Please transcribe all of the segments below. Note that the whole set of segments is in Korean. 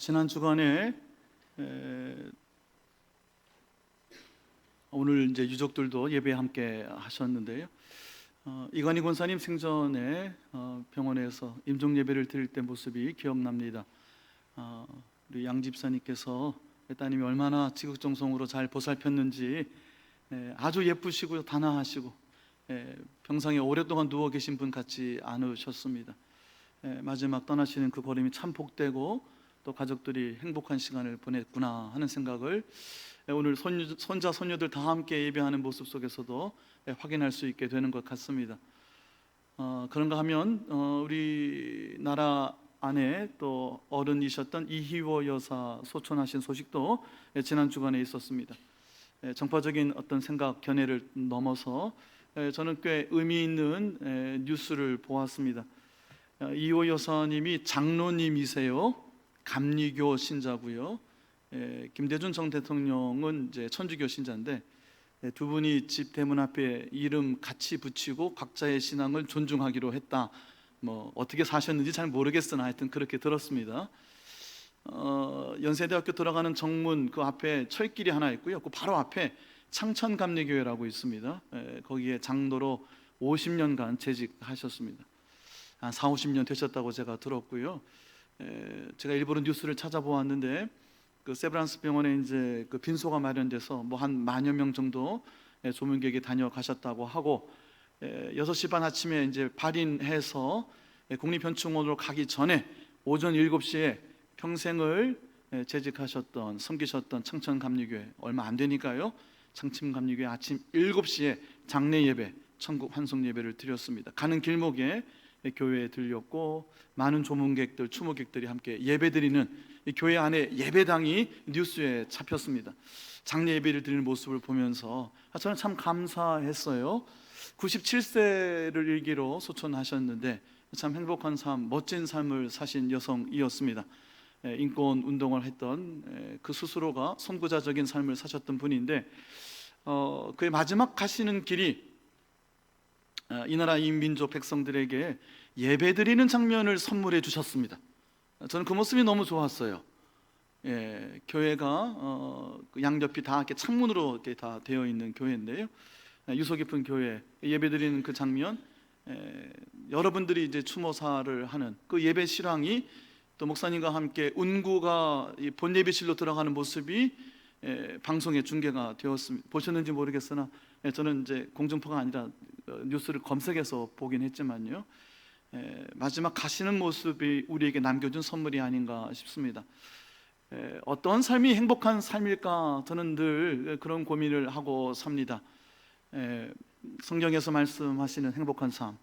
지난 주간에 오늘 이제 유족들도 예배 함께 하셨는데요. 이관희 권사님 생전에 병원에서 임종 예배를 드릴 때 모습이 기억납니다. 우리 양 집사님께서 따님이 얼마나 지극정성으로 잘 보살폈는지 아주 예쁘시고 단아하시고 병상에 오랫동안 누워 계신 분 같지 않으셨습니다. 마지막 떠나시는 그 걸음이 참 복되고 또 가족들이 행복한 시간을 보냈구나 하는 생각을 오늘 손자 손녀들 다 함께 예배하는 모습 속에서도 확인할 수 있게 되는 것 같습니다. 그런가 하면 우리나라 안에 또 어른이셨던 이희워 여사 소천하신 소식도 지난 주간에 있었습니다. 정파적인 어떤 생각 견해를 넘어서 저는 꽤 의미 있는 뉴스를 보았습니다. 이희워 여사님이 장로님이세요. 감리교 신자고요. 김대중 전 대통령은 이제 천주교 신자인데 두 분이 집 대문 앞에 이름 같이 붙이고 각자의 신앙을 존중하기로 했다. 뭐 어떻게 사셨는지 잘 모르겠으나 하여튼 그렇게 들었습니다. 연세대학교 들어가는 정문 그 앞에 철길이 하나 있고요. 그 바로 앞에 창천감리교회라고 있습니다. 거기에 장로로 50년간 재직하셨습니다. 한 4, 50년 되셨다고 제가 들었고요. 제가 일부러 뉴스를 찾아보았는데 그 세브란스 병원에 이제 그 빈소가 마련돼서 뭐 한 10,000여 명 정도 조문객이 다녀가셨다고 하고 6시 반 아침에 이제 발인해서 국립현충원으로 가기 전에 오전 7시에 평생을 재직하셨던 섬기셨던 창천감리교회 얼마 안 되니까요. 창천감리교회 아침 7시에 장례 예배, 천국 환송 예배를 드렸습니다. 가는 길목에 교회에 들렸고 많은 조문객들, 추모객들이 함께 예배드리는 이 교회 안에 예배당이 뉴스에 잡혔습니다. 장례 예배를 드리는 모습을 보면서 저는 참 감사했어요. 97세를 일기로 소천하셨는데 참 행복한 삶, 멋진 삶을 사신 여성이었습니다. 인권 운동을 했던 그 스스로가 선구자적인 삶을 사셨던 분인데 그의 마지막 가시는 길이 이 나라 이 민족 백성들에게 예배드리는 장면을 선물해 주셨습니다. 저는 그 모습이 너무 좋았어요. 교회가 양옆이 다 이렇게 창문으로 이렇게 다 되어 있는 교회인데요. 유서 깊은 교회 예배드리는 그 장면, 여러분들이 이제 추모사를 하는 그 예배 실황이 또 목사님과 함께 운구가 본 예배실로 들어가는 모습이 방송에 중계가 되었습니다. 보셨는지 모르겠으나 저는 이제 공중파가 아니라 뉴스를 검색해서 보긴 했지만요. 마지막 가시는 모습이 우리에게 남겨준 선물이 아닌가 싶습니다. 어떤 삶이 행복한 삶일까 저는 늘 그런 고민을 하고 삽니다. 성경에서 말씀하시는 행복한 삶,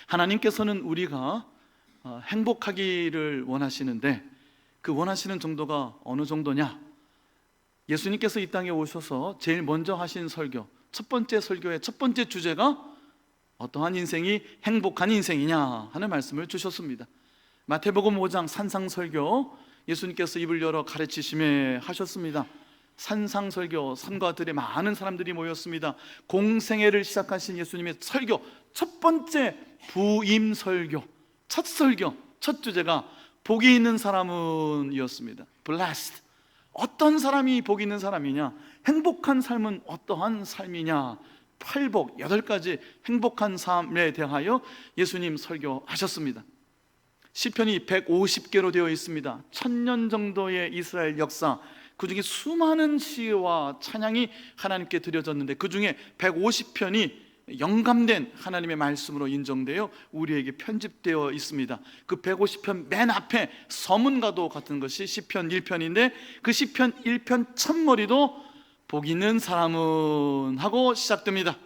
하나님께서는 우리가 행복하기를 원하시는데 그 원하시는 정도가 어느 정도냐? 예수님께서 이 땅에 오셔서 제일 먼저 하신 설교, 첫 번째 설교의 첫 번째 주제가 어떠한 인생이 행복한 인생이냐 하는 말씀을 주셨습니다. 마태복음 5장 산상설교, 예수님께서 입을 열어 가르치심에 하셨습니다. 산상설교, 산과 들에 많은 사람들이 모였습니다. 공생애를 시작하신 예수님의 설교, 첫 번째 부임설교, 첫 설교, 첫 주제가 복이 있는 사람은 이었습니다. Blessed. 어떤 사람이 복이 있는 사람이냐? 행복한 삶은 어떠한 삶이냐? 8복, 8가지 행복한 삶에 대하여 예수님 설교하셨습니다. 시편이 150개로 되어 있습니다. 1000년 정도의 이스라엘 역사, 그 중에 수많은 시와 찬양이 하나님께 드려졌는데 그 중에 150편이 영감된 하나님의 말씀으로 인정되어 우리에게 편집되어 있습니다. 그 150편 맨 앞에 서문과도 같은 것이 시편 1편인데 그 시편 1편 첫머리도 복 있는 사람은 하고 시작됩니다.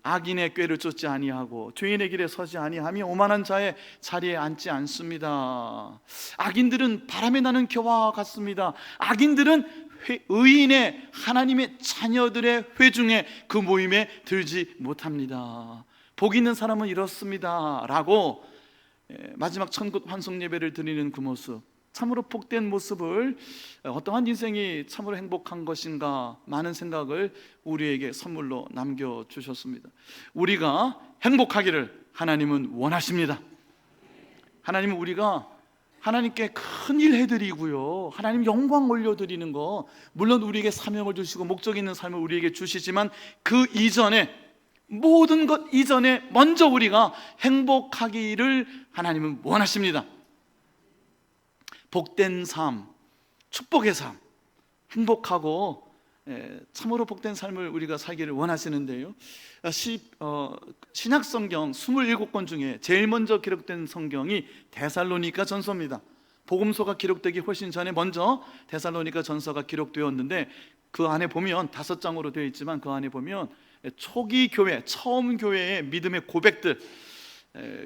악인의 꾀를 쫓지 아니하고 죄인의 길에 서지 아니하며 오만한 자의 자리에 앉지 않습니다. 악인들은 바람에 나는 겨와 같습니다. 악인들은 의인의 하나님의 자녀들의 회중에 그 모임에 들지 못합니다. 복 있는 사람은 이렇습니다 라고 마지막 천국 환송 예배를 드리는 그 모습, 참으로 복된 모습을, 어떠한 인생이 참으로 행복한 것인가 많은 생각을 우리에게 선물로 남겨주셨습니다. 우리가 행복하기를 하나님은 원하십니다. 하나님은 우리가 하나님께 큰 일 해드리고요, 하나님 영광 올려드리는 거, 물론 우리에게 사명을 주시고 목적 있는 삶을 우리에게 주시지만 그 이전에, 모든 것 이전에 먼저 우리가 행복하기를 하나님은 원하십니다. 복된 삶, 축복의 삶, 행복하고 참으로 복된 삶을 우리가 살기를 원하시는데요, 신약성경 27권 중에 제일 먼저 기록된 성경이 데살로니가 전서입니다. 복음서가 기록되기 훨씬 전에 먼저 데살로니가 전서가 기록되었는데, 그 안에 보면 5장으로 되어 있지만 그 안에 보면 초기 교회, 처음 교회의 믿음의 고백들,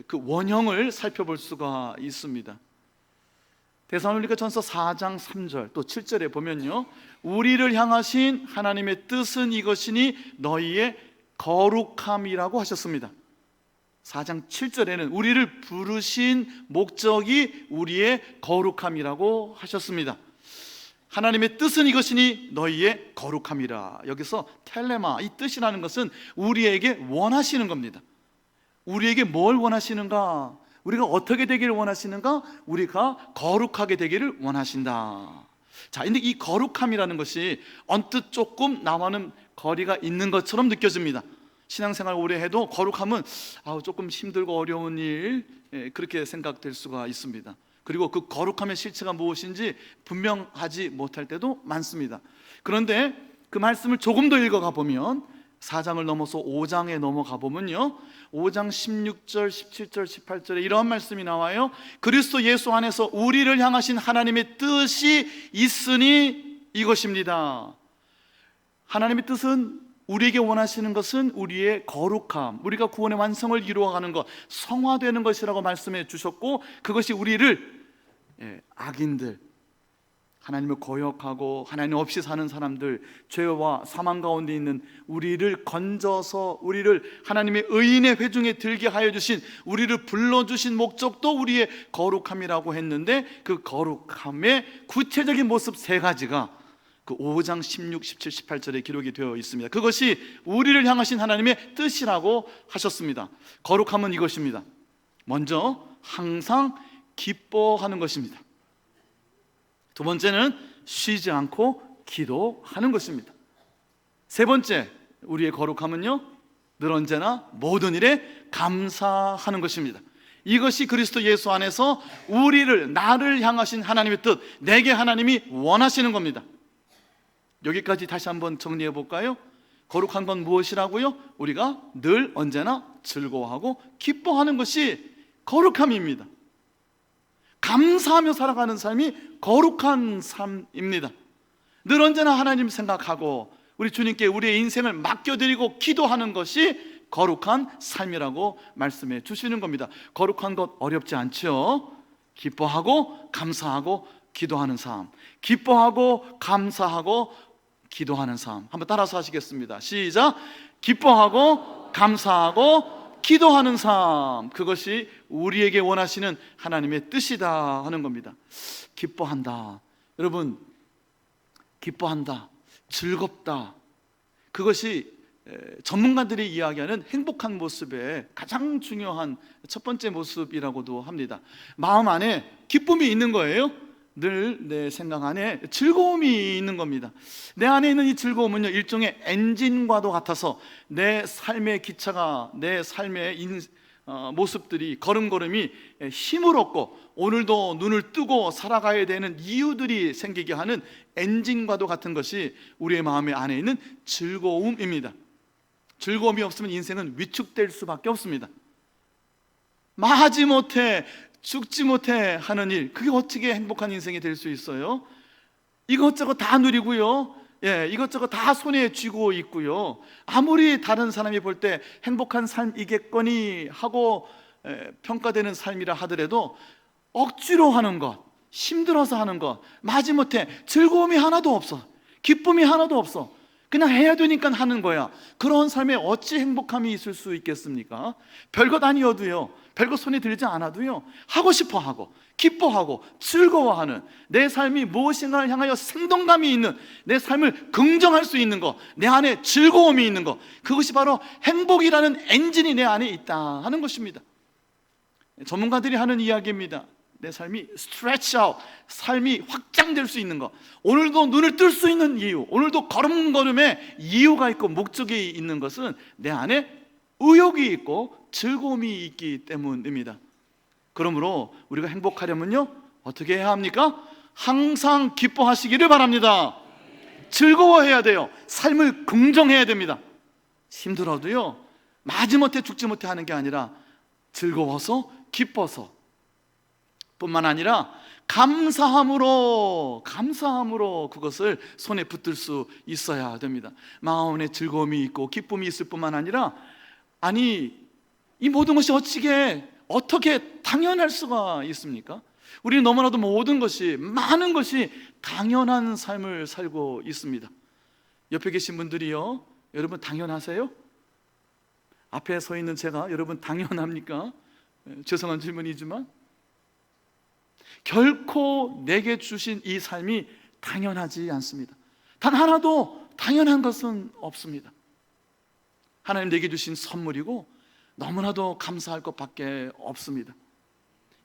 그 원형을 살펴볼 수가 있습니다. 데살로니가 전서 4장 3절 또 7절에 보면요, 우리를 향하신 하나님의 뜻은 이것이니 너희의 거룩함이라고 하셨습니다. 4장 7절에는 우리를 부르신 목적이 우리의 거룩함이라고 하셨습니다. 하나님의 뜻은 이것이니 너희의 거룩함이라. 여기서 텔레마, 이 뜻이라는 것은 우리에게 원하시는 겁니다. 우리에게 뭘 원하시는가? 우리가 어떻게 되기를 원하시는가? 우리가 거룩하게 되기를 원하신다. 자, 근데 이 거룩함이라는 것이 언뜻 조금 나와는 거리가 있는 것처럼 느껴집니다. 신앙생활 오래 해도 거룩함은 조금 힘들고 어려운 일, 그렇게 생각될 수가 있습니다. 그리고 그 거룩함의 실체가 무엇인지 분명하지 못할 때도 많습니다. 그런데 그 말씀을 조금 더 읽어가 보면 4장을 넘어서 5장에 넘어가 보면요, 5장 16절, 17절, 18절에 이러한 말씀이 나와요. 그리스도 예수 안에서 우리를 향하신 하나님의 뜻이 있으니 이것입니다. 하나님의 뜻은, 우리에게 원하시는 것은 우리의 거룩함, 우리가 구원의 완성을 이루어가는 것, 성화되는 것이라고 말씀해 주셨고, 그것이 우리를 악인들, 하나님을 거역하고 하나님 없이 사는 사람들, 죄와 사망 가운데 있는 우리를 건져서 우리를 하나님의 의인의 회중에 들게 하여 주신, 우리를 불러주신 목적도 우리의 거룩함이라고 했는데, 그 거룩함의 구체적인 모습 3가지가 그 5장 16, 17, 18절에 기록이 되어 있습니다. 그것이 우리를 향하신 하나님의 뜻이라고 하셨습니다. 거룩함은 이것입니다. 먼저 항상 기뻐하는 것입니다. 두 번째는 쉬지 않고 기도하는 것입니다. 세 번째, 우리의 거룩함은요, 늘 언제나 모든 일에 감사하는 것입니다. 이것이 그리스도 예수 안에서 우리를, 나를 향하신 하나님의 뜻, 내게 하나님이 원하시는 겁니다. 여기까지 다시 한번 정리해 볼까요? 거룩한 건 무엇이라고요? 우리가 늘 언제나 즐거워하고 기뻐하는 것이 거룩함입니다. 감사하며 살아가는 삶이 거룩한 삶입니다. 늘 언제나 하나님 생각하고 우리 주님께 우리의 인생을 맡겨드리고 기도하는 것이 거룩한 삶이라고 말씀해 주시는 겁니다. 거룩한 것 어렵지 않죠? 기뻐하고 감사하고 기도하는 삶, 기뻐하고 감사하고 기도하는 삶. 한번 따라서 하시겠습니다. 시작. 기뻐하고 감사하고 기도하는 삶, 그것이 우리에게 원하시는 하나님의 뜻이다 하는 겁니다. 기뻐한다, 여러분, 기뻐한다, 즐겁다, 그것이 전문가들이 이야기하는 행복한 모습의 가장 중요한 첫 번째 모습이라고도 합니다. 마음 안에 기쁨이 있는 거예요. 늘 내 생각 안에 즐거움이 있는 겁니다. 내 안에 있는 이 즐거움은요, 일종의 엔진과도 같아서 내 삶의 기차가, 내 삶의 모습들이, 걸음걸음이 힘을 얻고 오늘도 눈을 뜨고 살아가야 되는 이유들이 생기게 하는 엔진과도 같은 것이 우리의 마음의 안에 있는 즐거움입니다. 즐거움이 없으면 인생은 위축될 수밖에 없습니다. 마지못해 죽지 못해 하는 일, 그게 어떻게 행복한 인생이 될 수 있어요? 이것저것 다 누리고요, 이것저것 다 손에 쥐고 있고요, 아무리 다른 사람이 볼 때 행복한 삶이겠거니 하고 평가되는 삶이라 하더라도 억지로 하는 것, 힘들어서 하는 것, 마지못해 즐거움이 하나도 없어, 기쁨이 하나도 없어, 그냥 해야 되니까 하는 거야. 그런 삶에 어찌 행복함이 있을 수 있겠습니까? 별것 아니어도요, 별것 손에 들지 않아도요, 하고 싶어 하고 기뻐하고 즐거워하는, 내 삶이 무엇인가를 향하여 생동감이 있는, 내 삶을 긍정할 수 있는 것, 내 안에 즐거움이 있는 것, 그것이 바로 행복이라는 엔진이 내 안에 있다 하는 것입니다. 전문가들이 하는 이야기입니다. 내 삶이 stretch out, 삶이 확장될 수 있는 것, 오늘도 눈을 뜰 수 있는 이유, 오늘도 걸음걸음에 이유가 있고 목적이 있는 것은 내 안에 의욕이 있고 즐거움이 있기 때문입니다. 그러므로 우리가 행복하려면요, 어떻게 해야 합니까? 항상 기뻐하시기를 바랍니다. 즐거워해야 돼요. 삶을 긍정해야 됩니다. 힘들어도요, 마지못해 죽지 못해 하는 게 아니라 즐거워서 기뻐서 뿐만 아니라 감사함으로 그것을 손에 붙들 수 있어야 됩니다. 마음에 즐거움이 있고 기쁨이 있을 뿐만 아니라, 아니, 이 모든 것이 어떻게 당연할 수가 있습니까? 우리는 너무나도 모든 것이, 많은 것이 당연한 삶을 살고 있습니다. 옆에 계신 분들이요, 여러분 당연하세요? 앞에 서 있는 제가 여러분 당연합니까? 죄송한 질문이지만 결코 내게 주신 이 삶이 당연하지 않습니다. 단 하나도 당연한 것은 없습니다. 하나님 내게 주신 선물이고 너무나도 감사할 것밖에 없습니다.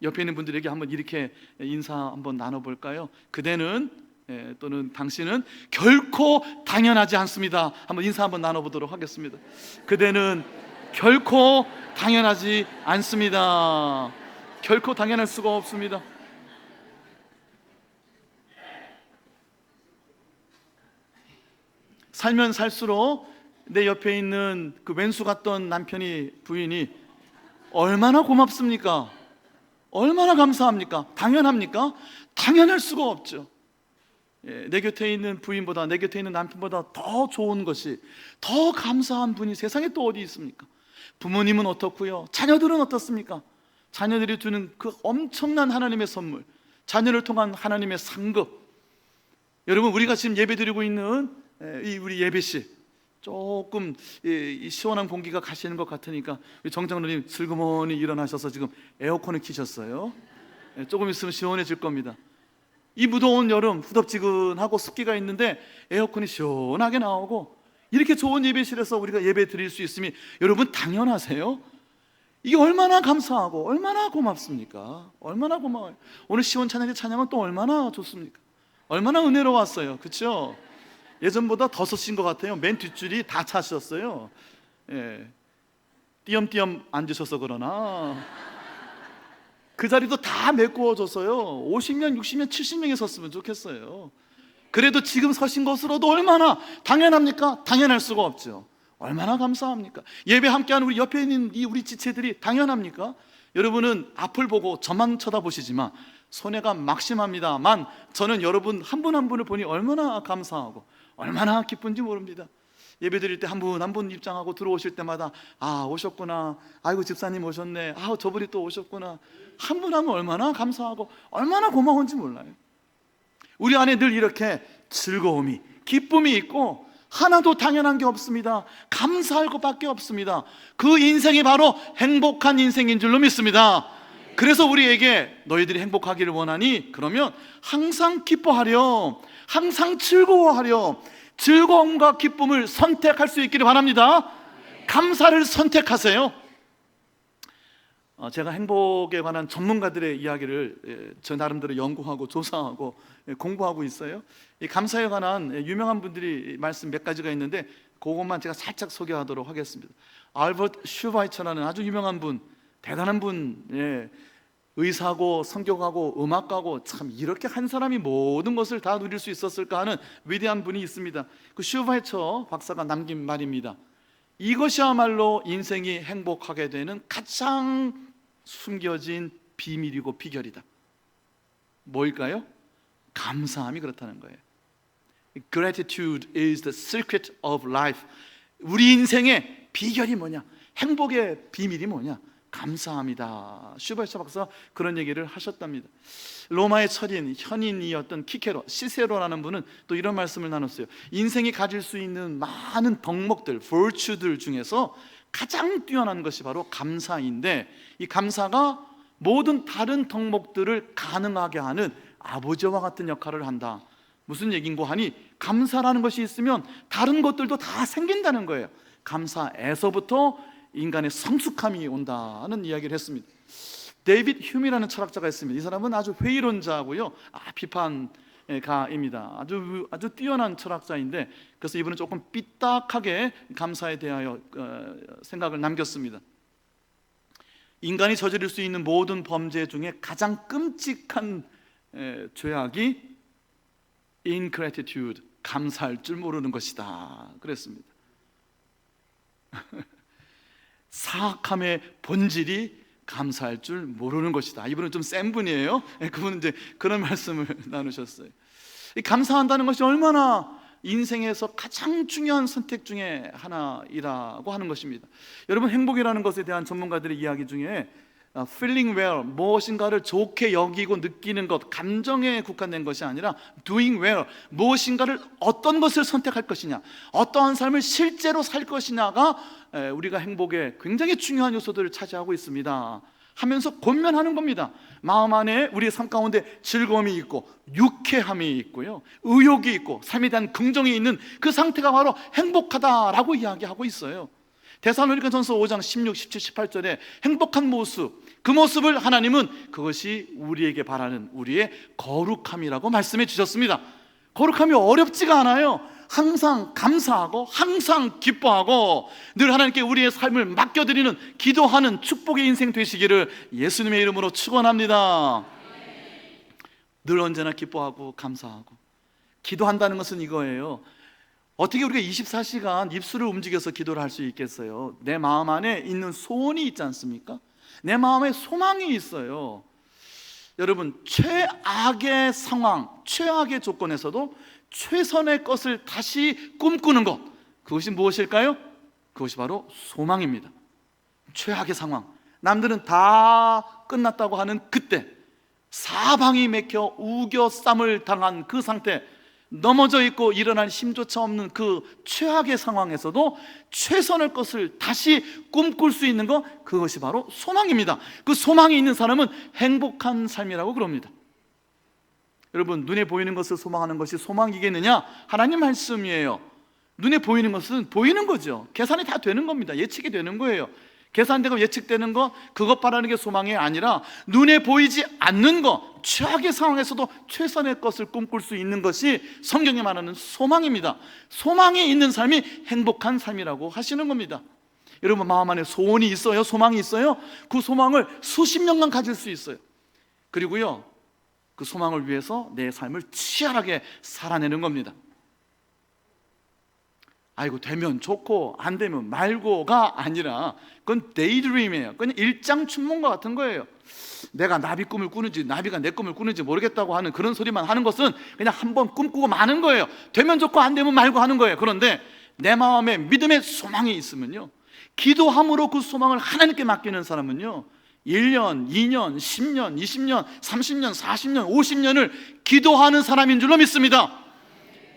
옆에 있는 분들에게 한번 이렇게 인사 한번 나눠볼까요? 그대는 또는 당신은 결코 당연하지 않습니다. 한번 인사 한번 나눠보도록 하겠습니다. 그대는 결코 당연하지 않습니다. 결코 당연할 수가 없습니다. 살면 살수록 내 옆에 있는 그 왼수 같던 부인이 얼마나 고맙습니까? 얼마나 감사합니까? 당연합니까? 당연할 수가 없죠. 내 곁에 있는 부인보다, 내 곁에 있는 남편보다 더 좋은 것이, 더 감사한 분이 세상에 또 어디 있습니까? 부모님은 어떻고요? 자녀들은 어떻습니까? 자녀들이 주는 그 엄청난 하나님의 선물, 자녀를 통한 하나님의 상급. 여러분, 우리가 지금 예배드리고 있는 우리 예배실, 조금 시원한 공기가 가시는 것 같으니까 정장로님 슬그머니 일어나셔서 지금 에어컨을 켜셨어요. 조금 있으면 시원해질 겁니다. 이 무더운 여름, 후덥지근하고 습기가 있는데 에어컨이 시원하게 나오고, 이렇게 좋은 예배실에서 우리가 예배 드릴 수 있음이 여러분 당연하세요? 이게 얼마나 감사하고 얼마나 고맙습니까? 얼마나 고마워요. 오늘 시원 찬양의 찬양은 또 얼마나 좋습니까? 얼마나 은혜로웠어요. 그렇죠? 예전보다 더 서신 것 같아요. 맨 뒷줄이 다 차셨어요. 띄엄띄엄 앉으셔서 그러나 그 자리도 다 메꾸어져서요, 50명, 60명, 70명이 섰으면 좋겠어요. 그래도 지금 서신 것으로도 얼마나 당연합니까? 당연할 수가 없죠. 얼마나 감사합니까? 예배 함께하는 우리 옆에 있는 우리 지체들이 당연합니까? 여러분은 앞을 보고 저만 쳐다보시지만 손해가 막심합니다만, 저는 여러분 한 분 한 분을 보니 얼마나 감사하고 얼마나 기쁜지 모릅니다. 예배 드릴 때 한 분 한 분 입장하고 들어오실 때마다, 아, 오셨구나, 아이고 집사님 오셨네, 아, 저분이 또 오셨구나, 한 분 하면 얼마나 감사하고 얼마나 고마운지 몰라요. 우리 안에 늘 이렇게 즐거움이, 기쁨이 있고 하나도 당연한 게 없습니다. 감사할 것밖에 없습니다. 그 인생이 바로 행복한 인생인 줄로 믿습니다. 그래서 우리에게 너희들이 행복하기를 원하니, 그러면 항상 기뻐하렴, 항상 즐거워하렴, 즐거움과 기쁨을 선택할 수 있기를 바랍니다. 감사를 선택하세요. 제가 행복에 관한 전문가들의 이야기를 저 나름대로 연구하고 조사하고 공부하고 있어요. 이 감사에 관한 유명한 분들이 말씀 몇 가지가 있는데 그것만 제가 살짝 소개하도록 하겠습니다. 알버트 슈바이처라는 아주 유명한 분, 대단한 분, 의사고 성경가고 음악가고, 참 이렇게 한 사람이 모든 것을 다 누릴 수 있었을까 하는 위대한 분이 있습니다. 그 슈바이처 박사가 남긴 말입니다. 이것이야말로 인생이 행복하게 되는 가장 숨겨진 비밀이고 비결이다. 뭘까요? 감사함이 그렇다는 거예요. Gratitude is the secret of life. 우리 인생의 비결이 뭐냐? 행복의 비밀이 뭐냐? 감사합니다. 슈바이처 박사 그런 얘기를 하셨답니다. 로마의 철인, 현인이었던 시세로라는 분은 또 이런 말씀을 나눴어요. 인생이 가질 수 있는 많은 덕목들, virtue들 중에서 가장 뛰어난 것이 바로 감사인데, 이 감사가 모든 다른 덕목들을 가능하게 하는 아버지와 같은 역할을 한다. 무슨 얘긴고 하니, 감사라는 것이 있으면 다른 것들도 다 생긴다는 거예요. 감사에서부터 인간의 성숙함이 온다는 이야기를 했습니다. 데이빗 휴미라는 철학자가 있습니다. 이 사람은 아주 회의론자고요, 비판가입니다. 아주 뛰어난 철학자인데, 그래서 이분은 조금 삐딱하게 감사에 대하여 생각을 남겼습니다. 인간이 저지를 수 있는 모든 범죄 중에 가장 끔찍한 죄악이 ingratitude, 감사할 줄 모르는 것이다 그랬습니다. 사악함의 본질이 감사할 줄 모르는 것이다. 이분은 좀 센 분이에요. 그분은 이제 그런 말씀을 나누셨어요. 감사한다는 것이 얼마나 인생에서 가장 중요한 선택 중에 하나이라고 하는 것입니다. 여러분, 행복이라는 것에 대한 전문가들의 이야기 중에 feeling well, 무엇인가를 좋게 여기고 느끼는 것, 감정에 국한된 것이 아니라 doing well, 무엇인가를 어떤 것을 선택할 것이냐, 어떠한 삶을 실제로 살 것이냐가 우리가 행복의 굉장히 중요한 요소들을 차지하고 있습니다 하면서 권면하는 겁니다. 마음 안에 우리의 삶 가운데 즐거움이 있고 유쾌함이 있고요, 의욕이 있고 삶에 대한 긍정이 있는 그 상태가 바로 행복하다라고 이야기하고 있어요. 데살로니가전서 5장 16, 17, 18절에 행복한 모습, 그 모습을 하나님은 그것이 우리에게 바라는 우리의 거룩함이라고 말씀해 주셨습니다. 거룩함이 어렵지가 않아요. 항상 감사하고 항상 기뻐하고 늘 하나님께 우리의 삶을 맡겨드리는, 기도하는 축복의 인생 되시기를 예수님의 이름으로 축원합니다. 늘 언제나 기뻐하고 감사하고 기도한다는 것은 이거예요. 어떻게 우리가 24시간 입술을 움직여서 기도를 할 수 있겠어요? 내 마음 안에 있는 소원이 있지 않습니까? 내 마음에 소망이 있어요. 여러분, 최악의 상황, 최악의 조건에서도 최선의 것을 다시 꿈꾸는 것, 그것이 무엇일까요? 그것이 바로 소망입니다. 최악의 상황, 남들은 다 끝났다고 하는 그때, 사방이 막혀 우겨쌈을 당한 그 상태, 넘어져 있고 일어날 힘조차 없는 그 최악의 상황에서도 최선의 것을 다시 꿈꿀 수 있는 것, 그것이 바로 소망입니다. 그 소망이 있는 사람은 행복한 삶이라고 그럽니다. 여러분, 눈에 보이는 것을 소망하는 것이 소망이겠느냐? 하나님 말씀이에요. 눈에 보이는 것은 보이는 거죠. 계산이 다 되는 겁니다. 예측이 되는 거예요. 계산되고 예측되는 것, 그것 바라는 게 소망이 아니라 눈에 보이지 않는 것, 최악의 상황에서도 최선의 것을 꿈꿀 수 있는 것이 성경에 말하는 소망입니다. 소망이 있는 삶이 행복한 삶이라고 하시는 겁니다. 여러분, 마음 안에 소원이 있어요? 소망이 있어요? 그 소망을 수십 년간 가질 수 있어요. 그리고요, 그 소망을 위해서 내 삶을 치열하게 살아내는 겁니다. 아이고, 되면 좋고 안 되면 말고가 아니라 그건 데이드림이에요. 그건 일장춘몽과 같은 거예요. 내가 나비 꿈을 꾸는지 나비가 내 꿈을 꾸는지 모르겠다고 하는 그런 소리만 하는 것은 그냥 한번 꿈꾸고 마는 거예요. 되면 좋고 안 되면 말고 하는 거예요. 그런데 내 마음에 믿음의 소망이 있으면요, 기도함으로 그 소망을 하나님께 맡기는 사람은요, 1년, 2년, 10년, 20년, 30년, 40년, 50년을 기도하는 사람인 줄로 믿습니다.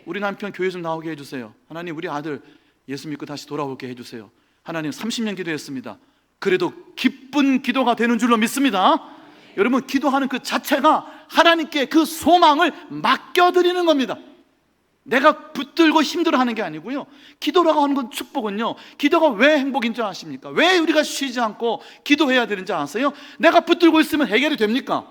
우리 남편 교회 좀 나오게 해주세요. 하나님, 우리 아들 예수 믿고 다시 돌아오게 해주세요. 하나님, 30년 기도했습니다. 그래도 기쁜 기도가 되는 줄로 믿습니다. 여러분, 기도하는 그 자체가 하나님께 그 소망을 맡겨드리는 겁니다. 내가 붙들고 힘들어하는 게 아니고요, 기도라고 하는 건 축복은요, 기도가 왜 행복인 줄 아십니까? 왜 우리가 쉬지 않고 기도해야 되는지 아세요? 내가 붙들고 있으면 해결이 됩니까?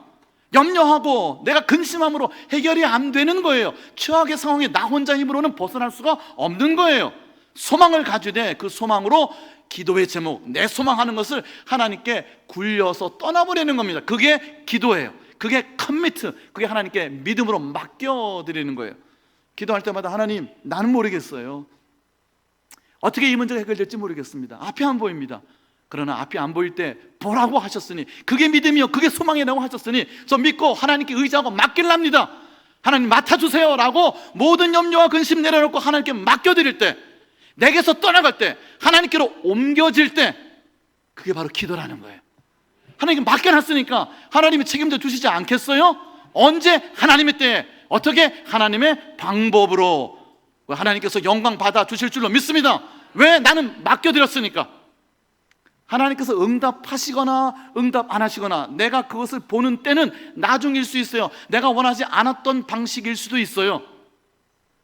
염려하고 내가 근심함으로 해결이 안 되는 거예요. 최악의 상황에 나 혼자 힘으로는 벗어날 수가 없는 거예요. 소망을 가지되 그 소망으로 기도의 제목, 내 소망하는 것을 하나님께 굴려서 떠나보내는 겁니다. 그게 기도예요. 그게 커미트, 그게 하나님께 믿음으로 맡겨드리는 거예요. 기도할 때마다 하나님, 나는 모르겠어요. 어떻게 이 문제가 해결될지 모르겠습니다. 앞이 안 보입니다. 그러나 앞이 안 보일 때 보라고 하셨으니, 그게 믿음이요, 그게 소망이라고 하셨으니 저 믿고 하나님께 의지하고 맡길랍니다. 하나님 맡아주세요 라고 모든 염려와 근심 내려놓고 하나님께 맡겨드릴 때, 내게서 떠나갈 때, 하나님께로 옮겨질 때, 그게 바로 기도라는 거예요. 하나님께 맡겨놨으니까 하나님이 책임져 주시지 않겠어요? 언제? 하나님의 때에. 어떻게? 하나님의 방법으로 하나님께서 영광 받아 주실 줄로 믿습니다. 왜? 나는 맡겨드렸으니까. 하나님께서 응답하시거나 응답 안 하시거나 내가 그것을 보는 때는 나중일 수 있어요. 내가 원하지 않았던 방식일 수도 있어요.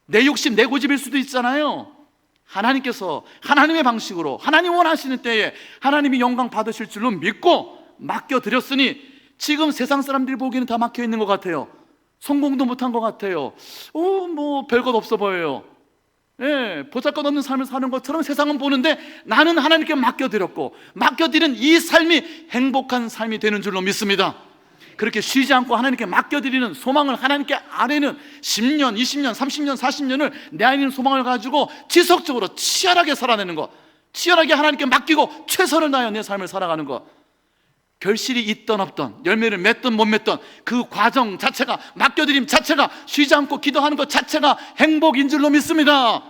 내 욕심, 내 고집일 수도 있잖아요. 하나님께서 하나님의 방식으로 하나님 원하시는 때에 하나님이 영광 받으실 줄로 믿고 맡겨드렸으니 지금 세상 사람들이 보기에는 다 막혀있는 것 같아요. 성공도 못한 것 같아요. 뭐 별것 없어 보여요. 보잘것없는 삶을 사는 것처럼 세상은 보는데 나는 하나님께 맡겨드렸고, 맡겨드린 이 삶이 행복한 삶이 되는 줄로 믿습니다. 그렇게 쉬지 않고 하나님께 맡겨드리는 소망을, 하나님께 아뢰는 10년, 20년, 30년, 40년을 내 안에 있는 소망을 가지고 지속적으로 치열하게 살아내는 것, 치열하게 하나님께 맡기고 최선을 다하여 내 삶을 살아가는 것, 결실이 있던 없던, 열매를 맺던 못 맺던 그 과정 자체가, 맡겨드림 자체가, 쉬지 않고 기도하는 것 자체가 행복인 줄로 믿습니다.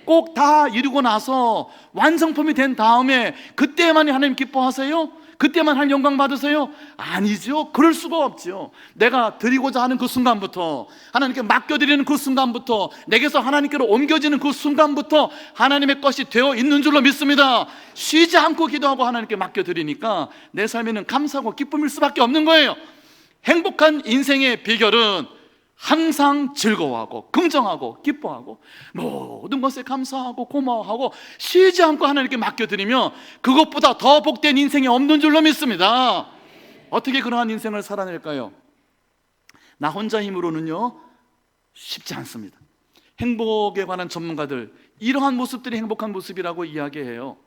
꼭 다 이루고 나서 완성품이 된 다음에 그때만이 하나님 기뻐하세요? 그때만 할 영광 받으세요? 아니죠. 그럴 수가 없죠. 내가 드리고자 하는 그 순간부터, 하나님께 맡겨드리는 그 순간부터, 내게서 하나님께로 옮겨지는 그 순간부터 하나님의 것이 되어 있는 줄로 믿습니다. 쉬지 않고 기도하고 하나님께 맡겨드리니까 내 삶에는 감사하고 기쁨일 수밖에 없는 거예요. 행복한 인생의 비결은 항상 즐거워하고 긍정하고 기뻐하고 모든 것에 감사하고 고마워하고 쉬지 않고 하나님께 맡겨드리며 그것보다 더 복된 인생이 없는 줄로 믿습니다. 어떻게 그러한 인생을 살아낼까요? 나 혼자 힘으로는요 쉽지 않습니다. 행복에 관한 전문가들 이러한 모습들이 행복한 모습이라고 이야기해요.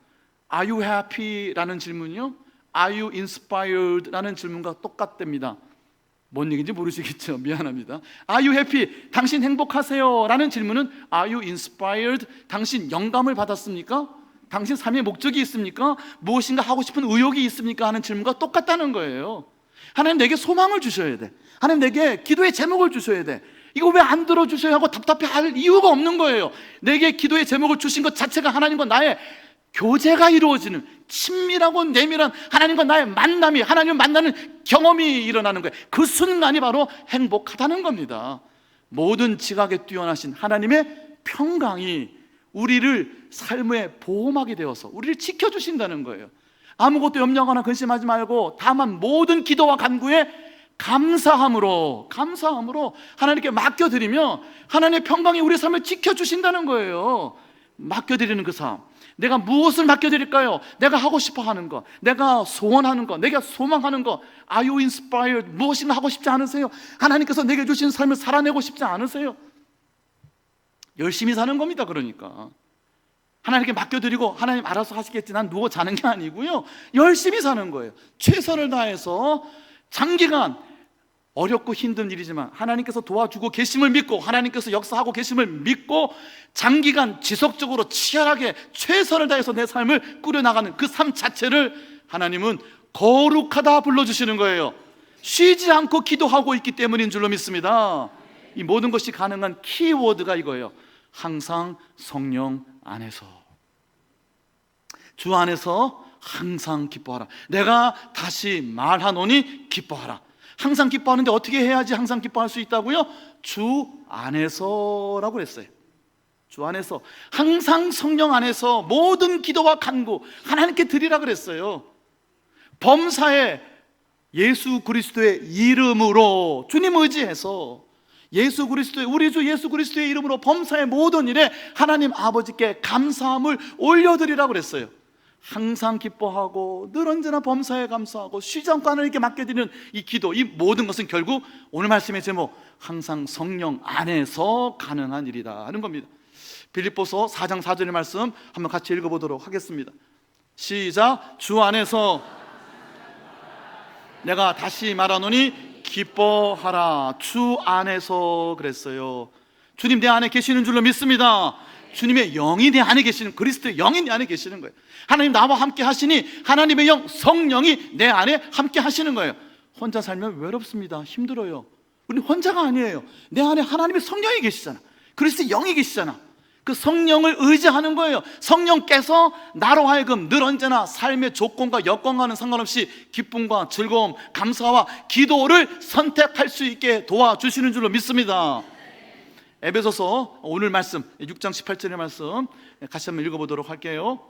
Are you happy? 라는 질문이요, Are you inspired? 라는 질문과 똑같답니다. 뭔 얘기인지 모르시겠죠? 미안합니다. Are you happy? 당신 행복하세요? 라는 질문은 Are you inspired? 당신 영감을 받았습니까? 당신 삶의 목적이 있습니까? 무엇인가 하고 싶은 의욕이 있습니까? 하는 질문과 똑같다는 거예요. 하나님 내게 소망을 주셔야 돼. 하나님 내게 기도의 제목을 주셔야 돼. 이거 왜 안 들어주셔야 하고 답답해할 이유가 없는 거예요. 내게 기도의 제목을 주신 것 자체가 하나님과 나의 교제가 이루어지는, 친밀하고 내밀한 하나님과 나의 만남이, 하나님을 만나는 경험이 일어나는 거예요. 그 순간이 바로 행복하다는 겁니다. 모든 지각에 뛰어나신 하나님의 평강이 우리를 삶의 보호막이 되어서 우리를 지켜주신다는 거예요. 아무것도 염려하거나 근심하지 말고 다만 모든 기도와 간구에 감사함으로 하나님께 맡겨드리며 하나님의 평강이 우리 삶을 지켜주신다는 거예요. 맡겨드리는 그 삶, 내가 무엇을 맡겨드릴까요? 내가 하고 싶어 하는 것, 내가 소원하는 것, 내가 소망하는 것. Are you inspired? 무엇인가 하고 싶지 않으세요? 하나님께서 내게 주신 삶을 살아내고 싶지 않으세요? 열심히 사는 겁니다. 그러니까 하나님께 맡겨드리고 하나님 알아서 하시겠지, 난 누워 자는 게 아니고요, 열심히 사는 거예요. 최선을 다해서 장기간 어렵고 힘든 일이지만 하나님께서 도와주고 계심을 믿고, 하나님께서 역사하고 계심을 믿고 장기간 지속적으로 치열하게 최선을 다해서 내 삶을 꾸려나가는 그 삶 자체를 하나님은 거룩하다 불러주시는 거예요. 쉬지 않고 기도하고 있기 때문인 줄로 믿습니다. 이 모든 것이 가능한 키워드가 이거예요. 항상 성령 안에서, 주 안에서 항상 기뻐하라. 내가 다시 말하노니 기뻐하라. 항상 기뻐하는데 어떻게 해야지 항상 기뻐할 수 있다고요? 주 안에서라고 그랬어요. 주 안에서, 항상 성령 안에서 모든 기도와 간구 하나님께 드리라 그랬어요. 범사에 예수 그리스도의 이름으로, 주님 의지해서 예수 그리스도의, 우리 주 예수 그리스도의 이름으로 범사의 모든 일에 하나님 아버지께 감사함을 올려드리라 그랬어요. 항상 기뻐하고 늘 언제나 범사에 감사하고 쉬지 않고 하나님께 맡겨드리는 이 기도, 이 모든 것은 결국 오늘 말씀의 제목, 항상 성령 안에서 가능한 일이다 하는 겁니다. 빌립보서 4장 4절의 말씀 한번 같이 읽어보도록 하겠습니다. 시작. 주 안에서 내가 다시 말하노니 기뻐하라. 주 안에서 그랬어요. 주님 내 안에 계시는 줄로 믿습니다. 주님의 영이 내 안에 계시는, 그리스도의 영이 내 안에 계시는 거예요. 하나님 나와 함께 하시니 하나님의 영, 성령이 내 안에 함께 하시는 거예요. 혼자 살면 외롭습니다. 힘들어요. 우리는 혼자가 아니에요. 내 안에 하나님의 성령이 계시잖아. 그리스도의 영이 계시잖아. 그 성령을 의지하는 거예요. 성령께서 나로 하여금 늘 언제나 삶의 조건과 여건과는 상관없이 기쁨과 즐거움, 감사와 기도를 선택할 수 있게 도와주시는 줄로 믿습니다. 에베소서 오늘 말씀 6장 18절의 말씀 같이 한번 읽어보도록 할게요.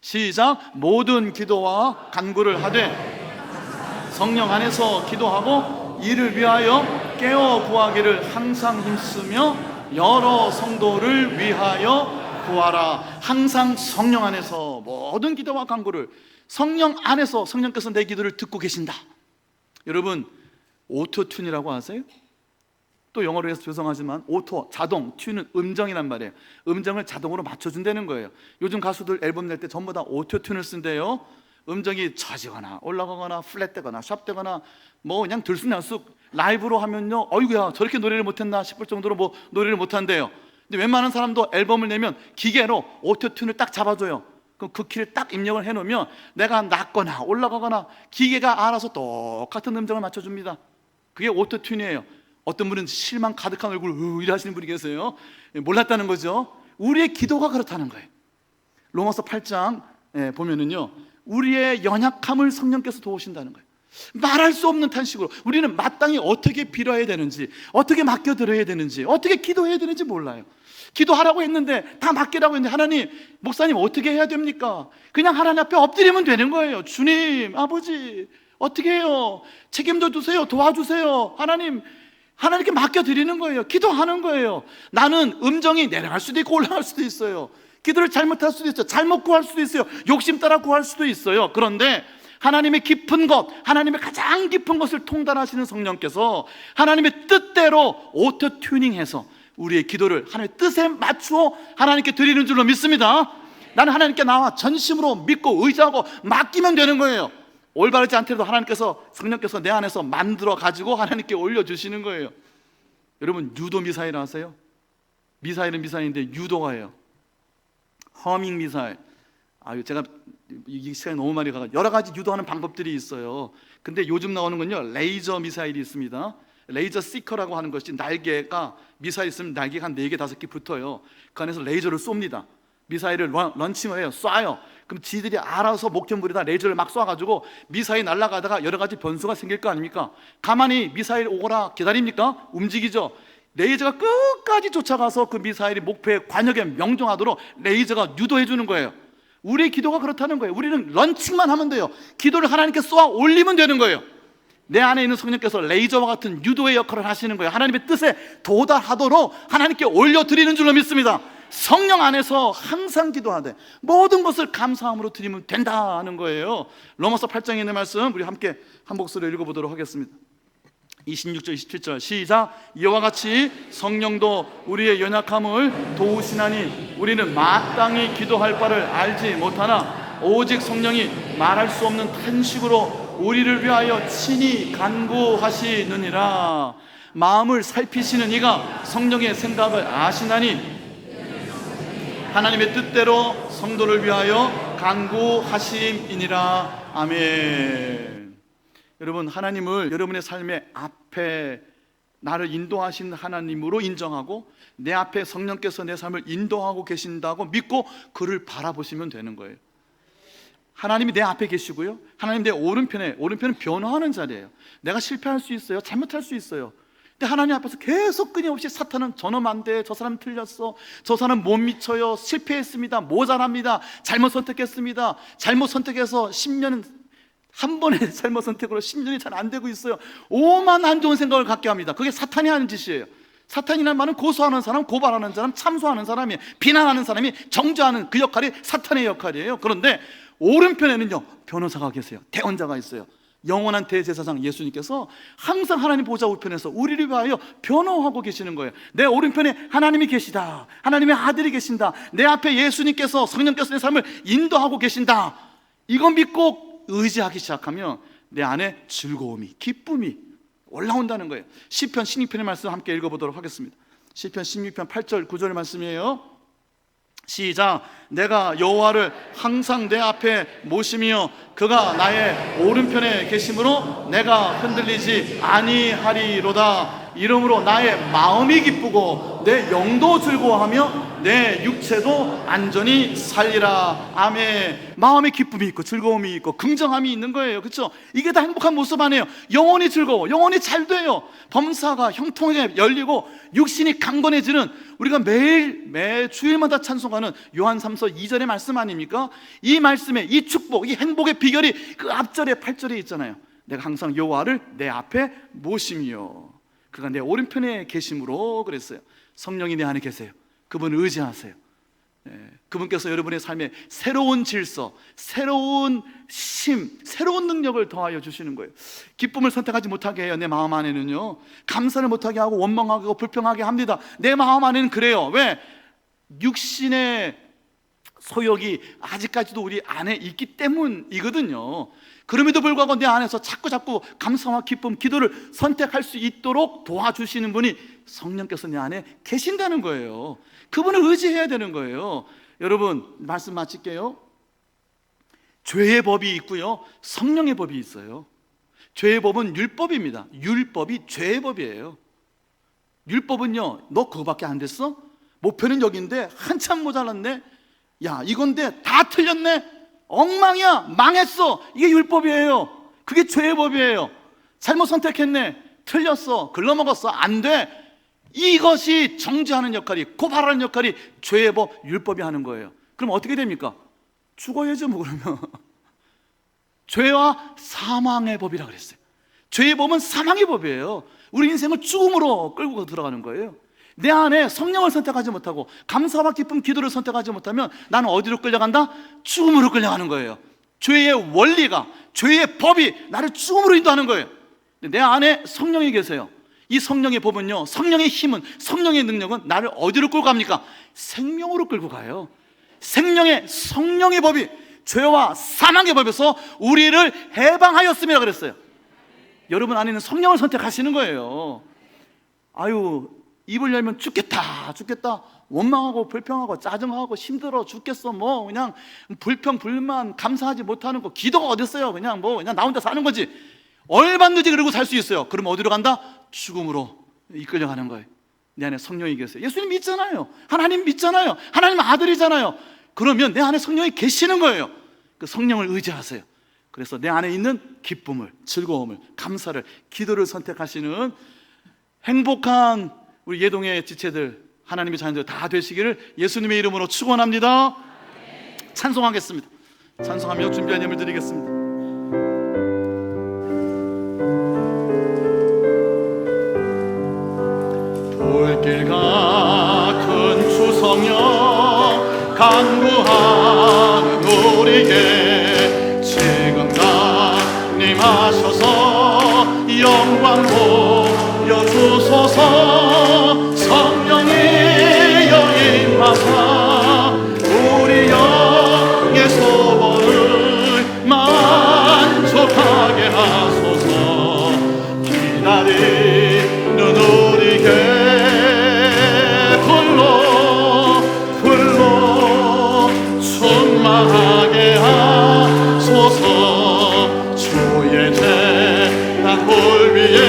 시작. 모든 기도와 간구를 하되 성령 안에서 기도하고 이를 위하여 깨어 구하기를 항상 힘쓰며 여러 성도를 위하여 구하라. 항상 성령 안에서 모든 기도와 간구를, 성령 안에서 성령께서 내 기도를 듣고 계신다. 여러분, 오토튠이라고 아세요? 또 영어로 해서 죄송하지만 오토, 자동, 튠은 음정이란 말이에요. 음정을 자동으로 맞춰준다는 거예요. 요즘 가수들 앨범 낼 때 전부 다 오토튠을 쓴대요. 음정이 처지거나 올라가거나 플랫되거나 샵되거나 뭐 그냥 들쑥날쑥 라이브로 하면요, 어이구야 저렇게 노래를 못했나 싶을 정도로 뭐 노래를 못한대요. 근데 웬만한 사람도 앨범을 내면 기계로 오토튠을 딱 잡아줘요. 그럼 그 키를 딱 입력을 해놓으면 내가 낮거나 올라가거나 기계가 알아서 똑같은 음정을 맞춰줍니다. 그게 오토튠이에요. 어떤 분은 실망 가득한 얼굴 이러시는 분이 계세요. 몰랐다는 거죠. 우리의 기도가 그렇다는 거예요. 로마서 8장 보면은요, 우리의 연약함을 성령께서 도우신다는 거예요. 말할 수 없는 탄식으로 우리는 마땅히 어떻게 빌어야 되는지, 어떻게 맡겨드려야 되는지, 어떻게 기도해야 되는지 몰라요. 기도하라고 했는데 다 맡기라고 했는데 하나님, 목사님 어떻게 해야 됩니까? 그냥 하나님 앞에 엎드리면 되는 거예요. 주님, 아버지 어떻게 해요? 책임져 주세요. 도와주세요. 하나님께 맡겨드리는 거예요. 기도하는 거예요. 나는 음정이 내려갈 수도 있고 올라갈 수도 있어요. 기도를 잘못할 수도 있어요. 잘못 구할 수도 있어요. 욕심 따라 구할 수도 있어요. 그런데 하나님의 깊은 것, 하나님의 가장 깊은 것을 통달하시는 성령께서 하나님의 뜻대로 오토튜닝해서 우리의 기도를 하나님의 뜻에 맞추어 하나님께 드리는 줄로 믿습니다. 나는 하나님께 나와 전심으로 믿고 의지하고 맡기면 되는 거예요. 올바르지 않더라도 하나님께서, 성령께서 내 안에서 만들어 가지고 하나님께 올려주시는 거예요. 여러분, 유도 미사일 아세요? 미사일은 미사일인데 유도가예요. 허밍 미사일. 제가 이 시간에 너무 많이 가서 여러 가지 유도하는 방법들이 있어요. 근데 요즘 나오는 건요, 레이저 미사일이 있습니다. 레이저 시커라고 하는 것이, 날개가 미사일 있으면 날개가 한 4개, 5개 붙어요. 그 안에서 레이저를 쏩니다. 미사일을 런칭을 해요. 쏴요. 그럼 지들이 알아서 목전부리다 레이저를 막 쏴가지고 미사일 날아가다가 여러 가지 변수가 생길 거 아닙니까? 가만히 미사일 오거라 기다립니까? 움직이죠. 레이저가 끝까지 쫓아가서 그 미사일이 목표에 관역에 명중하도록 레이저가 유도해 주는 거예요. 우리의 기도가 그렇다는 거예요. 우리는 런칭만 하면 돼요. 기도를 하나님께 쏘아 올리면 되는 거예요. 내 안에 있는 성령께서 레이저와 같은 유도의 역할을 하시는 거예요. 하나님의 뜻에 도달하도록 하나님께 올려드리는 줄로 믿습니다. 성령 안에서 항상 기도하되 모든 것을 감사함으로 드리면 된다는 거예요. 로마서 8장에 있는 말씀 우리 함께 한 목소리로 읽어보도록 하겠습니다. 26절 27절 시작. 이와 같이 성령도 우리의 연약함을 도우시나니 우리는 마땅히 기도할 바를 알지 못하나 오직 성령이 말할 수 없는 탄식으로 우리를 위하여 친히 간구하시느니라. 마음을 살피시는 이가 성령의 생각을 아시나니 하나님의 뜻대로 성도를 위하여 간구하심이니라. 아멘. 여러분, 하나님을 여러분의 삶의 앞에 나를 인도하신 하나님으로 인정하고 내 앞에 성령께서 내 삶을 인도하고 계신다고 믿고 그를 바라보시면 되는 거예요. 하나님이 내 앞에 계시고요, 하나님 내 오른편은 변화하는 자리예요. 내가 실패할 수 있어요. 잘못할 수 있어요. 근데 하나님 앞에서 계속 끊임없이 사탄은 저놈 안 돼, 저 사람 틀렸어, 저 사람 못 미쳐요, 실패했습니다, 모자랍니다, 잘못 선택했습니다, 잘못 선택해서 10년 한 번의 잘못 선택으로 10년이 잘 안 되고 있어요. 오만 안 좋은 생각을 갖게 합니다. 그게 사탄이 하는 짓이에요. 사탄이라는 말은 고소하는 사람, 고발하는 사람, 참소하는 사람이, 비난하는 사람이 정죄하는 그 역할이 사탄의 역할이에요. 그런데 오른편에는요, 변호사가 계세요. 대언자가 있어요. 영원한 대제사장 예수님께서 항상 하나님 보좌 우편에서 우리를 위하여 변호하고 계시는 거예요. 내 오른편에 하나님이 계시다, 하나님의 아들이 계신다, 내 앞에 예수님께서, 성령께서 내 삶을 인도하고 계신다, 이거 믿고 의지하기 시작하면 내 안에 즐거움이, 기쁨이 올라온다는 거예요. 시편 16편의 말씀 함께 읽어보도록 하겠습니다. 시편 16편 8절 9절 말씀이에요. 시작. 내가 여호와를 항상 내 앞에 모시며 그가 나의 오른편에 계심으로 내가 흔들리지 아니하리로다. 이러므로 나의 마음이 기쁘고 내 영도 즐거워하며 내 육체도 안전히 살리라. 아멘. 마음의 기쁨이 있고 즐거움이 있고 긍정함이 있는 거예요. 그렇죠? 이게 다 행복한 모습 아니에요. 영혼이 즐거워, 영혼이 잘 돼요. 범사가 형통하게 열리고 육신이 강건해지는, 우리가 매 주일마다 찬송하는 요한 3서 2절의 말씀 아닙니까? 이 말씀에 이 축복, 이 행복의 비결이 그 앞절에 8절에 있잖아요. 내가 항상 여호와를 내 앞에 모시며 그가 내 오른편에 계심으로 그랬어요. 성령이 내 안에 계세요. 그분을 의지하세요. 그분께서 여러분의 삶에 새로운 질서, 새로운 심, 새로운 능력을 더하여 주시는 거예요. 기쁨을 선택하지 못하게 해요. 내 마음 안에는요, 감사를 못하게 하고 원망하게 하고 불평하게 합니다. 내 마음 안에는 그래요. 왜? 육신의 소욕이 아직까지도 우리 안에 있기 때문이거든요. 그럼에도 불구하고 내 안에서 자꾸 감사와 기쁨, 기도를 선택할 수 있도록 도와주시는 분이 성령께서 내 안에 계신다는 거예요. 그분을 의지해야 되는 거예요. 여러분, 말씀 마칠게요. 죄의 법이 있고요, 성령의 법이 있어요. 죄의 법은 율법입니다. 율법이 죄의 법이에요. 율법은요, 너 그거밖에 안 됐어? 목표는 여기인데 한참 모자랐네? 야, 이건데 다 틀렸네? 엉망이야, 망했어. 이게 율법이에요. 그게 죄의 법이에요. 잘못 선택했네, 틀렸어, 글러먹었어, 안 돼. 이것이 정죄하는 역할이, 고발하는 역할이 죄의 법, 율법이 하는 거예요. 그럼 어떻게 됩니까? 죽어야죠, 뭐. 그러면 죄와 사망의 법이라 그랬어요. 죄의 법은 사망의 법이에요. 우리 인생을 죽음으로 끌고 들어가는 거예요. 내 안에 성령을 선택하지 못하고 감사와 기쁨, 기도를 선택하지 못하면 나는 어디로 끌려간다? 죽음으로 끌려가는 거예요. 죄의 원리가, 죄의 법이 나를 죽음으로 인도하는 거예요. 내 안에 성령이 계세요. 이 성령의 법은요, 성령의 힘은, 성령의 능력은 나를 어디로 끌고 갑니까? 생명으로 끌고 가요. 성령의 법이 죄와 사망의 법에서 우리를 해방하였음이라 그랬어요. 여러분 안에는 성령을 선택하시는 거예요. 아유, 입을 열면 죽겠다 원망하고 불평하고 짜증하고 힘들어 죽겠어, 뭐 그냥 불평 불만 감사하지 못하는 거, 기도가 어딨어요. 그냥 나 혼자 사는 거지. 얼마든지 그러고 살 수 있어요. 그러면 어디로 간다? 죽음으로 이끌려가는 거예요. 내 안에 성령이 계세요. 예수님 믿잖아요. 하나님 믿잖아요. 하나님 아들이잖아요. 그러면 내 안에 성령이 계시는 거예요. 그 성령을 의지하세요. 그래서 내 안에 있는 기쁨을, 즐거움을, 감사를, 기도를 선택하시는 행복한 우리 예동의 지체들, 하나님의 자녀들 다 되시기를 예수님의 이름으로 축원합니다. 찬송하겠습니다. 찬송하며 준비한 예물 드리겠습니다. 불길 같은 주성령 간구하는 우리에게 지금 강림하셔서 영광 보여주소서. 성령이 여임하사 우리 영의 소원을 만족하게 하소서. 기다리는 우리에게 충만하게 하소서. 주의 재단 볼 위에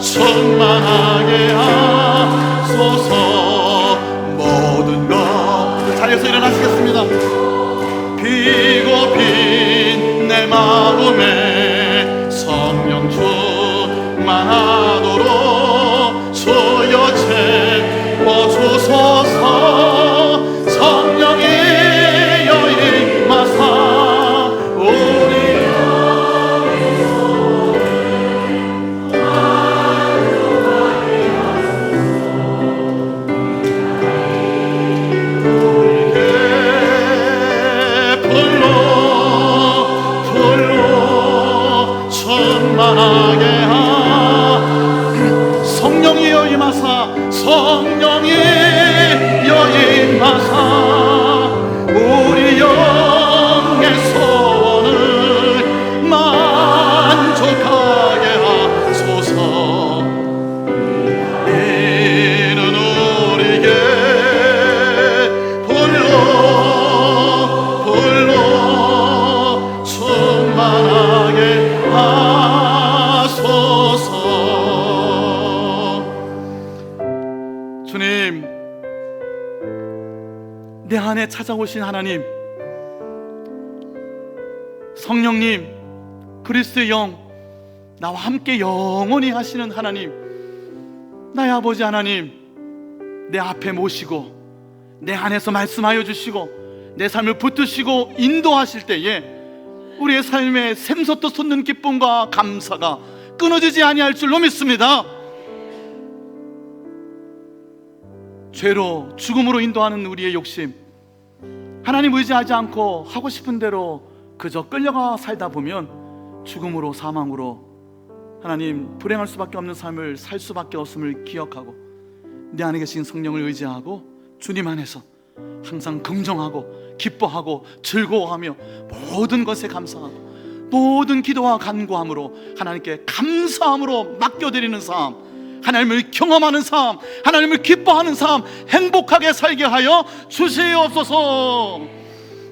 충만하게 하소서. 모든 것 자리에서 일어나시겠습니다. 비고 빈 내 마음에 성령 충만하도록 주여 채워주소서. 성령이 여임하사 우리 불러 찾아오신 하나님, 성령님, 그리스도의 영, 나와 함께 영원히 하시는 하나님, 나의 아버지 하나님, 내 앞에 모시고 내 안에서 말씀하여 주시고 내 삶을 붙드시고 인도하실 때에 우리의 삶에 샘솟듯 솟는 기쁨과 감사가 끊어지지 아니할 줄로 믿습니다. 죄로 죽음으로 인도하는 우리의 욕심, 하나님 의지하지 않고 하고 싶은 대로 그저 끌려가 살다 보면 죽음으로, 사망으로 하나님 불행할 수밖에 없는 삶을 살 수밖에 없음을 기억하고 내 안에 계신 성령을 의지하고 주님 안에서 항상 긍정하고 기뻐하고 즐거워하며 모든 것에 감사하고 모든 기도와 간구함으로 하나님께 감사함으로 맡겨드리는 삶, 하나님을 경험하는 삶, 하나님을 기뻐하는 삶, 행복하게 살게 하여 주시옵소서.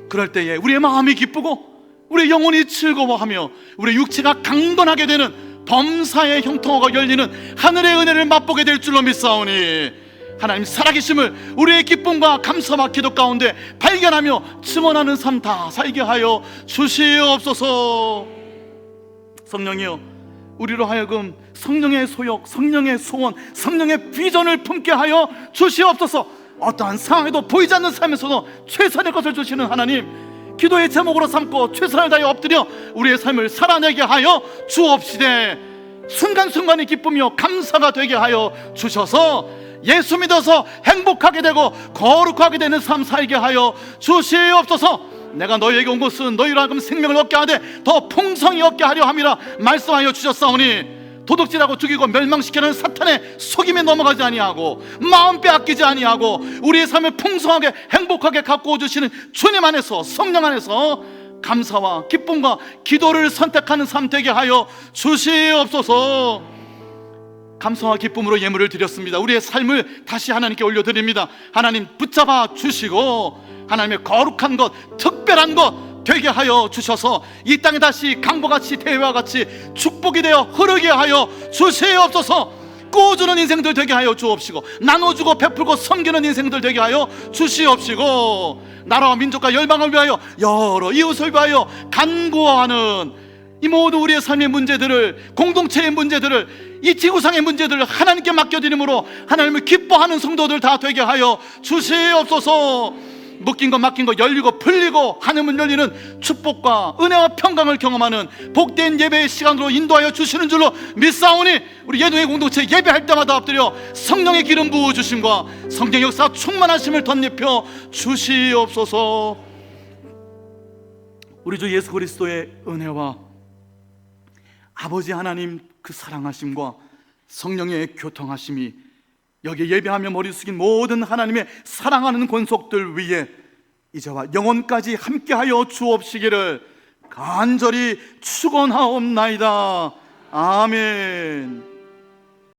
그럴 때에 우리의 마음이 기쁘고 우리의 영혼이 즐거워하며 우리의 육체가 강건하게 되는 범사의 형통하고 열리는 하늘의 은혜를 맛보게 될 줄로 믿사오니 하나님 살아계심을 우리의 기쁨과 감사와 기도 가운데 발견하며 증언하는 삶 다 살게 하여 주시옵소서. 성령이여, 우리로 하여금 성령의 소욕, 성령의 소원, 성령의 비전을 품게 하여 주시옵소서. 어떠한 상황에도 보이지 않는 삶에서도 최선의 것을 주시는 하나님, 기도의 제목으로 삼고 최선을 다해 엎드려 우리의 삶을 살아내게 하여 주옵시되 순간순간이 기쁘며 감사가 되게 하여 주셔서 예수 믿어서 행복하게 되고 거룩하게 되는 삶 살게 하여 주시옵소서. 내가 너희에게 온 것은 너희로 하여금 생명을 얻게 하되 더 풍성히 얻게 하려 함이라 말씀하여 주셨사오니 도둑질하고 죽이고 멸망시키는 사탄의 속임에 넘어가지 아니하고 마음 빼앗기지 아니하고 우리의 삶을 풍성하게 행복하게 가꾸어 주시는 주님 안에서, 성령 안에서 감사와 기쁨과 기도를 선택하는 삶 되게 하여 주시옵소서. 감사와 기쁨으로 예물을 드렸습니다. 우리의 삶을 다시 하나님께 올려드립니다. 하나님 붙잡아 주시고 하나님의 거룩한 것, 특별한 것 되게 하여 주셔서 이 땅에 다시 강보같이 대회와 같이 축복이 되어 흐르게 하여 주시옵소서. 꾸어주는 인생들 되게 하여 주옵시고 나눠주고 베풀고 섬기는 인생들 되게 하여 주시옵시고 나라와 민족과 열방을 위하여 여러 이웃을 위하여 간구하는 이 모든 우리의 삶의 문제들을, 공동체의 문제들을, 이 지구상의 문제들을 하나님께 맡겨드림으로 하나님을 기뻐하는 성도들 다 되게 하여 주시옵소서. 묶인 것 막힌 것 열리고 풀리고 하늘문 열리는 축복과 은혜와 평강을 경험하는 복된 예배의 시간으로 인도하여 주시는 줄로 믿사오니 우리 예동의 공동체 예배할 때마다 엎드려 성령의 기름 부어주심과 성령 역사 충만하심을 덧입혀 주시옵소서. 우리 주 예수 그리스도의 은혜와 아버지 하나님 그 사랑하심과 성령의 교통하심이 여기 예배하며 머리 숙인 모든 하나님의 사랑하는 권속들 위에 이제와 영원까지 함께하여 주옵시기를 간절히 축원하옵나이다. 아멘.